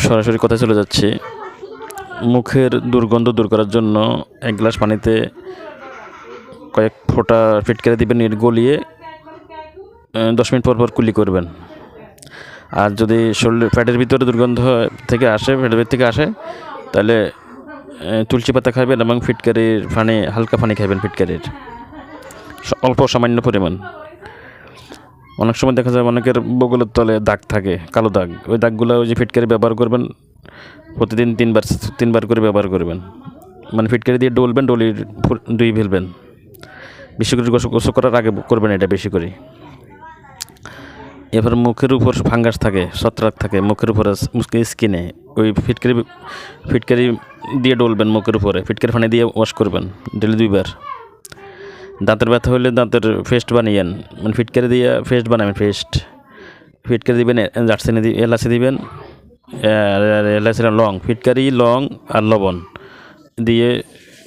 সরাসরি কথায় চলে যাচ্ছি। মুখের দুর্গন্ধ দূর করার জন্য 1 গ্লাস পানিতে কয়েক ফোঁটা ফিটকারি দিবেন, এর গলিয়ে 10 মিনিট পর কুলি করবেন। আর যদি শরীরের পেটের ভিতরে দুর্গন্ধ থেকে আসে, পেটের ভিতর থেকে আসে, তাহলে তুলসী পাতা খাবেন এবং ফিটকারির হালকা পানি খাবেন, ফিটকারির অল্প সামান্য পরিমাণ। অনেক সময় দেখা যায় অনেকের বগলের তলে দাগ থাকে, কালো দাগ। ওই দাগগুলো ওই যে ফিটকারি ব্যবহার করবেন, প্রতিদিন 3বার করে ব্যবহার করবেন। মানে ফিটকারি দিয়ে ডলবেন, ডলির ধুয়ে ফেলবেন। বেশি করে গোসল করার আগে করবেন এটা বেশি করে। এরপর মুখের উপর ফাঙ্গাস থাকে, ছত্রাক থাকে মুখের উপরে, স্কিনে, ওই ফিটকারি দিয়ে ডলবেন মুখের উপরে, ফিটকারি পানি দিয়ে ওয়াশ করবেন ডেলি 2বার। দাঁতের ব্যথা হলে দাঁতের পেস্ট বানিয়েন, মানে ফিটকারি দিয়ে পেস্ট বানাবেন। ফিটকারি দিবেন, দারচিনি এলাচি দিবেন, এলাচি লং, ফিটকারি লং আর লবণ দিয়ে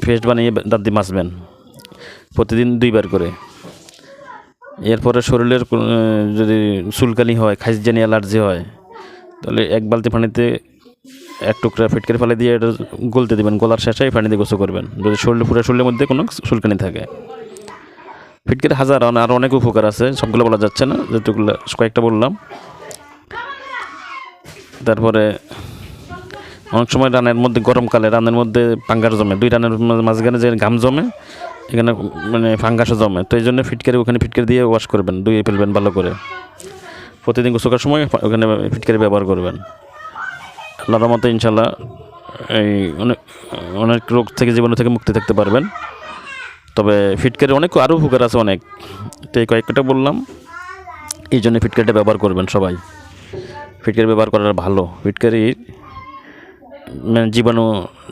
পেস্ট বানিয়ে দাঁত দিয়ে মাজবেন প্রতিদিন 2বার করে। এরপরে শরীরের যদি চুলকানি হয়, খাইজজানি অ্যালার্জি হয়, তাহলে 1 বালতি পানিতে 1 টুকরা ফিটকারি ফেলে দিয়ে এটা গলতে দেবেন। গলার শেষে পানি দিয়ে গোসল করবেন যদি পুরো শরীরের মধ্যে কোনো চুলকানি থাকে। ফিটকারি হাজার আরও অনেক উপকার আছে, সবগুলো বলা যাচ্ছে না, যেটুকুলো কয়েকটা বললাম। তারপরে অনেক সময় রানের মধ্যে, গরমকালে রানের মধ্যে ফাঙ্গাস জমে, 2 রানের মাঝখানে যে ঘাম জমে, এখানে মানে ফাঙ্গাসও জমে। তো এই জন্য ওখানে ফিটকারি দিয়ে ওয়াশ করবেন, ধুয়ে ফেলবেন ভালো করে। প্রতিদিন গোসল করার সময় ওখানে ফিটকারি ব্যবহার করবেন। আল্লাহর রহমতে ইনশাল্লাহ এই অনেক রোগ থেকে, জীবাণু থেকে মুক্তি থাকতে পারবেন। তবে ফিটকারি আরও উপকার আছে অনেক, তো এই কয়েকটা বললাম। এই জন্য ফিটকারিটা ব্যবহার করবেন সবাই। ফিটকারি ব্যবহার করার ভালো। ফিটকারি মানে জীবাণু,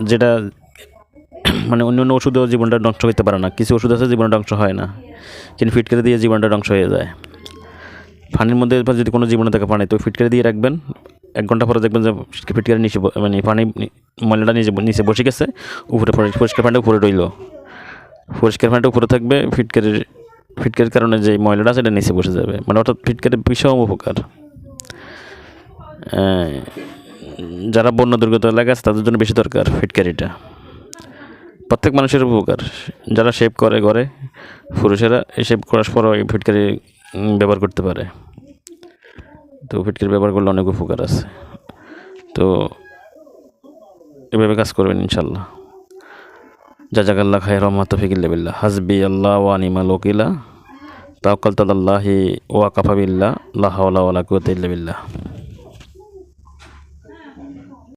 যেটা মানে অন্য ওষুধেও জীবনটা ধ্বংস করতে পারে না, কিছু ওষুধ আছে জীবনটা ধ্বংস হয় না, কিন্তু ফিটকারি দিয়ে জীবনটা ধ্বংস হয়ে যায়। পানির মধ্যে যদি কোনো জীবাণু থাকে পানি, তো ফিটকারি দিয়ে রাখবেন। 1 ঘন্টা পরে দেখবেন যে ফিটকারি নিচে, মানে পানি ময়লাটা নিচে বসে গেছে, উপরে পরিষ্কার পানিটা উপরে রইল। পরিষ্কার পানিটা উপরে থাকবে, ফিটকারির কারণে যে ময়লাটা সেটা নিচে বসে যাবে। মানে অর্থাৎ ফিটকারির ভীষণ উপকার। যারা বন্য দুর্গত এলাকা আছে তাদের জন্য বেশি দরকার ফিটকারিটা। প্রত্যেক মানুষের উপকার। যারা শেভ করে ঘরে, পুরুষেরা এই শেভ করার পরও ফিটকারি ব্যবহার করতে পারে। তো ফিটকারি ব্যবহার করলে অনেক উপকার আছে। তো এভাবে কাজ করবেন ইনশাল্লাহ। জাযাকাল্লাহু খাইরান ওয়া তাওফীকুল বিল্লাহ। হাসবি আল্লাহ ওয়া নি'মাল ওয়াকিল। তাওয়াক্কালতু আলাল্লাহি ওয়া কাফা বিল্লাহ। লা হাওলা ওয়া লা কুওয়াতা ইল্লা বিল্লাহ।